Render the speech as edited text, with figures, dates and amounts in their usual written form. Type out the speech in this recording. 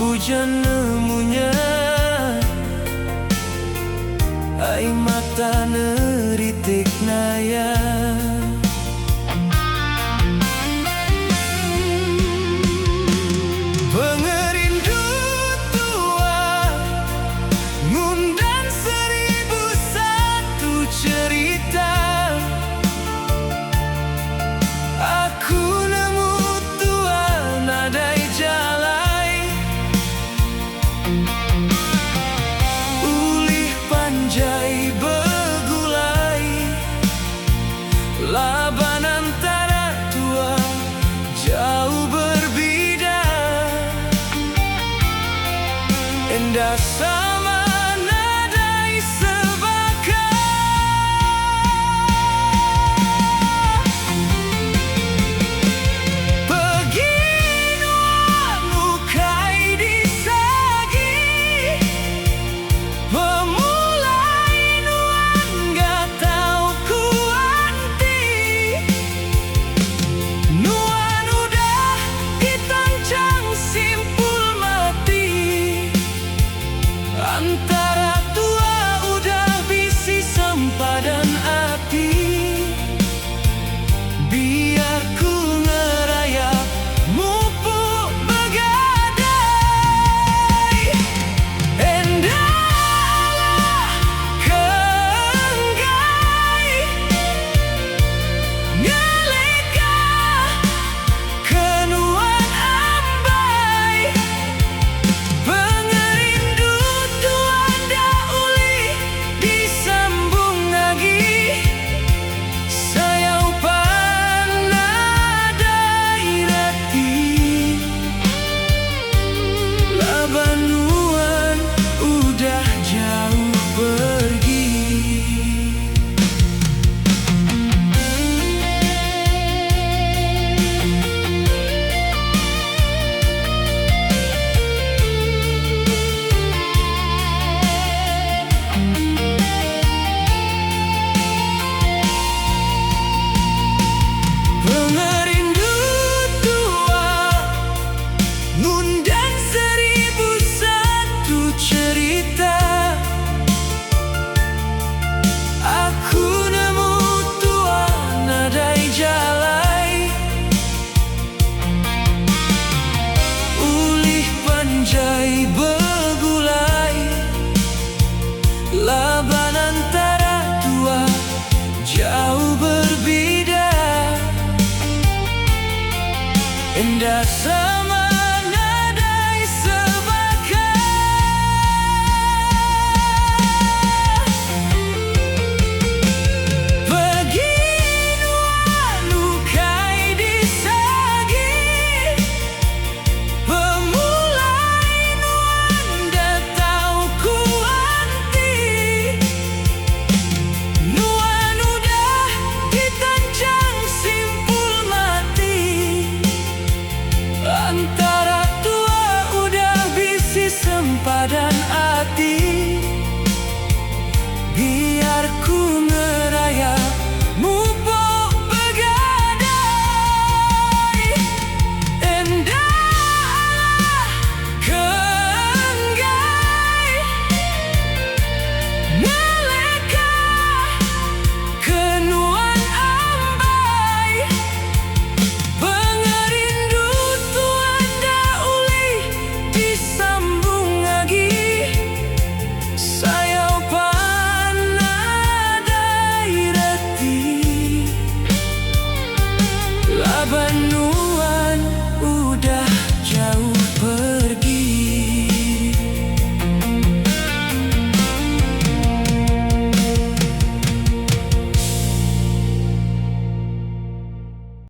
hujan nemunya, ai mata neritik naya. Pengerindu tua ngundang 1001 cerita. Aku nemu tua nadai jalai, ulih panjai begulai, laban antara tua jauh berbeda. Indah sama nadai sebaka. Pergi nuan ukai disagi, memulai nuan gak tau kuanti. Nuan udah ditancang simpul mati, antara tua udah bisi sempadan api. Biar ku ngerayap mupuk begadai. Endahlah keenggai, ngeleka kenuan ambai. Pengerindu tua dah uli disambung lagi, sayau panadai rati. Laban nuan udah jauh pergi. Pengerindu tua ngundang 1001 cerita. Aku nemu tua nadai jalai, ulih panjai begulai, laban antara tua jauh berbeda. Indah sama nadai sebaka. Pergi nuan ukai disagi, pemulai nuan dah tau kuanti. Nuan udah ditancang simpul mati, antara tua udah bisi sempadan